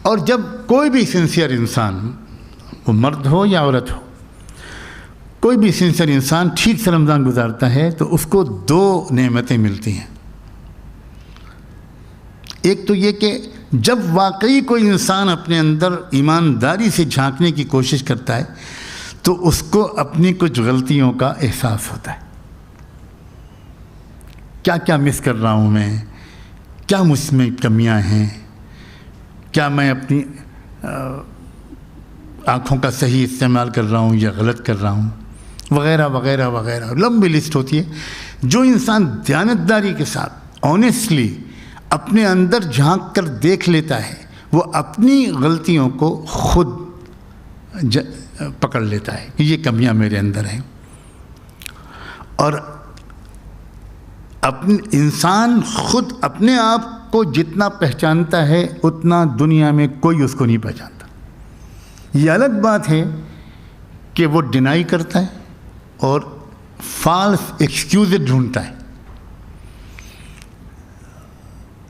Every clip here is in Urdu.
اور جب کوئی بھی سنسیئر انسان، وہ مرد ہو یا عورت ہو، کوئی بھی سنسیئر انسان ٹھیک سے رمضان گزارتا ہے تو اس کو دو نعمتیں ملتی ہیں۔ ایک تو یہ کہ جب واقعی کوئی انسان اپنے اندر ایمانداری سے جھانکنے کی کوشش کرتا ہے تو اس کو اپنی کچھ غلطیوں کا احساس ہوتا ہے، کیا کیا مس کر رہا ہوں میں، کیا مجھ میں کمیاں ہیں، کیا میں اپنی آنکھوں کا صحیح استعمال کر رہا ہوں یا غلط کر رہا ہوں، وغیرہ وغیرہ وغیرہ، لمبی لسٹ ہوتی ہے۔ جو انسان دیانتداری کے ساتھ آنیسٹلی اپنے اندر جھانک کر دیکھ لیتا ہے، وہ اپنی غلطیوں کو خود پکڑ لیتا ہے کہ یہ کمیاں میرے اندر ہیں۔ اور انسان خود اپنے آپ کو جتنا پہچانتا ہے اتنا دنیا میں کوئی اس کو نہیں پہچانتا۔ یہ الگ بات ہے کہ وہ ڈینائی کرتا ہے اور فالس ایکسکیوز ڈھونڈتا ہے،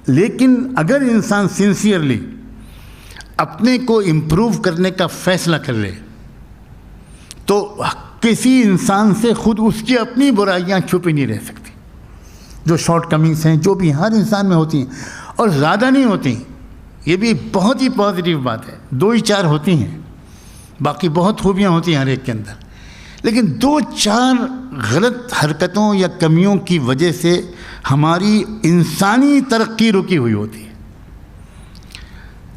لیکن اگر انسان سنسیئرلی اپنے کو امپروو کرنے کا فیصلہ کر لے تو کسی انسان سے خود اس کی اپنی برائیاں چھپی نہیں رہ سکتی۔ جو شارٹ کمنگس ہیں جو بھی ہر انسان میں ہوتی ہیں، اور زیادہ نہیں ہوتی، یہ بھی بہت ہی پازیٹیو بات ہے، 2 ہی 4 ہوتی ہیں، باقی بہت خوبیاں ہوتی ہیں ہر ایک کے اندر، لیکن 2-4 غلط حرکتوں یا کمیوں کی وجہ سے ہماری انسانی ترقی رکی ہوئی ہوتی ہے۔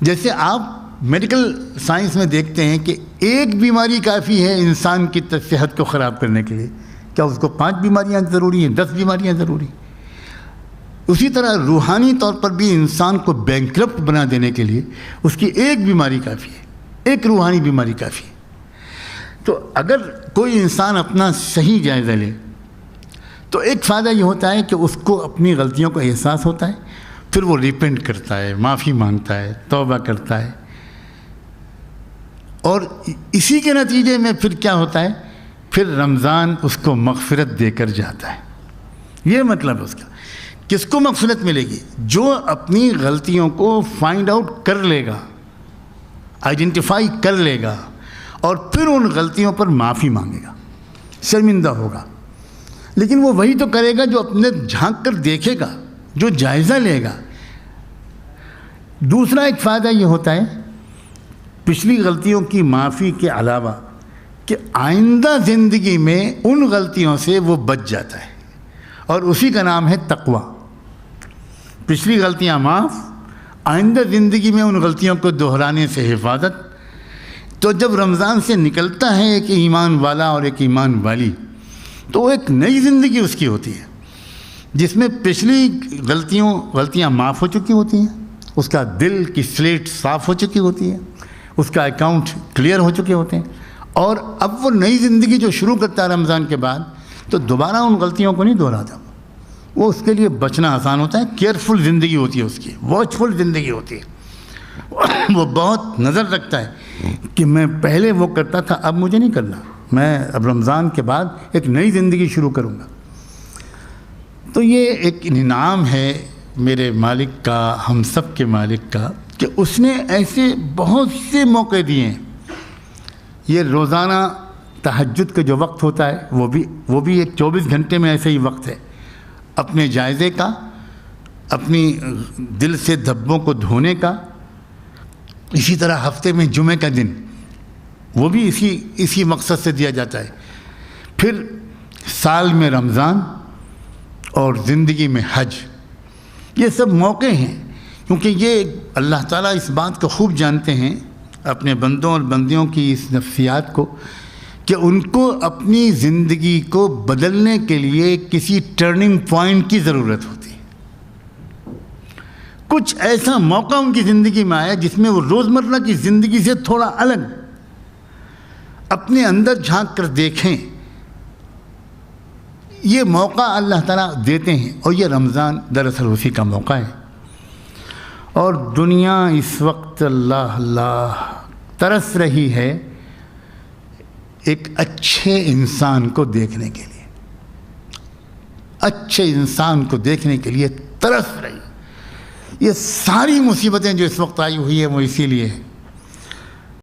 جیسے آپ میڈیکل سائنس میں دیکھتے ہیں کہ ایک بیماری کافی ہے انسان کی صحت کو خراب کرنے کے لیے، کیا اس کو 5 بیماریاں ضروری ہیں، 10 بیماریاں ضروری ہیں؟ اسی طرح روحانی طور پر بھی انسان کو بینکرپٹ بنا دینے کے لیے اس کی ایک بیماری کافی ہے، ایک روحانی بیماری کافی ہے۔ تو اگر کوئی انسان اپنا صحیح جائزہ لے تو ایک فائدہ یہ ہوتا ہے کہ اس کو اپنی غلطیوں کا احساس ہوتا ہے، پھر وہ ریپینٹ کرتا ہے، معافی مانگتا ہے، توبہ کرتا ہے، اور اسی کے نتیجے میں پھر کیا ہوتا ہے، پھر رمضان اس کو مغفرت دے کر جاتا ہے۔ یہ مطلب اس کا کس کو مغفرت ملے گی؟ جو اپنی غلطیوں کو فائنڈ آؤٹ کر لے گا، آئیڈینٹیفائی کر لے گا، اور پھر ان غلطیوں پر معافی مانگے گا، شرمندہ ہوگا۔ لیکن وہ وہی تو کرے گا جو اپنے جھانک کر دیکھے گا، جو جائزہ لے گا۔ دوسرا ایک فائدہ یہ ہوتا ہے پچھلی غلطیوں کی معافی کے علاوہ کہ آئندہ زندگی میں ان غلطیوں سے وہ بچ جاتا ہے، اور اسی کا نام ہے تقویٰ۔ پچھلی غلطیاں معاف، آئندہ زندگی میں ان غلطیوں کو دہرانے سے حفاظت۔ تو جب رمضان سے نکلتا ہے ایک ایمان والا اور ایک ایمان والی، تو ایک نئی زندگی اس کی ہوتی ہے جس میں پچھلی غلطیاں معاف ہو چکی ہوتی ہیں، اس کا دل کی سلیٹ صاف ہو چکی ہوتی ہے، اس کا اکاؤنٹ کلیئر ہو چکے ہوتے ہیں، اور اب وہ نئی زندگی جو شروع کرتا ہے رمضان کے بعد تو دوبارہ ان غلطیوں کو نہیں دہراتا۔ وہ اس کے لیے بچنا آسان ہوتا ہے، کیئرفل زندگی ہوتی ہے اس کی، واچفل زندگی ہوتی ہے۔ وہ بہت نظر رکھتا ہے کہ میں پہلے وہ کرتا تھا، اب مجھے نہیں کرنا، میں اب رمضان کے بعد ایک نئی زندگی شروع کروں گا۔ تو یہ ایک انعام ہے میرے مالک کا، ہم سب کے مالک کا، کہ اس نے ایسے بہت سے موقع دیے ہیں۔ یہ روزانہ تہجد کا جو وقت ہوتا ہے وہ بھی ایک 24 گھنٹے میں ایسے ہی وقت ہے اپنے جائزے کا، اپنی دل سے دھبوں کو دھونے کا۔ اسی طرح ہفتے میں جمعہ کا دن، وہ بھی اسی مقصد سے دیا جاتا ہے۔ پھر سال میں رمضان اور زندگی میں حج، یہ سب موقع ہیں، کیونکہ یہ اللہ تعالیٰ اس بات کو خوب جانتے ہیں اپنے بندوں اور بندیوں کی اس نفسیات کو، کہ ان کو اپنی زندگی کو بدلنے کے لیے کسی ٹرننگ پوائنٹ کی ضرورت ہوتی ہے۔ کچھ ایسا موقع ان کی زندگی میں آیا جس میں وہ روزمرہ کی زندگی سے تھوڑا الگ اپنے اندر جھانک کر دیکھیں۔ یہ موقع اللہ تعالیٰ دیتے ہیں، اور یہ رمضان دراصل اسی کا موقع ہے۔ اور دنیا اس وقت اللہ ترس رہی ہے ایک اچھے انسان کو دیکھنے کے لیے، اچھے انسان کو دیکھنے کے لیے ترس رہی۔ یہ ساری مصیبتیں جو اس وقت آئی ہوئی ہیں وہ اسی لیے ہیں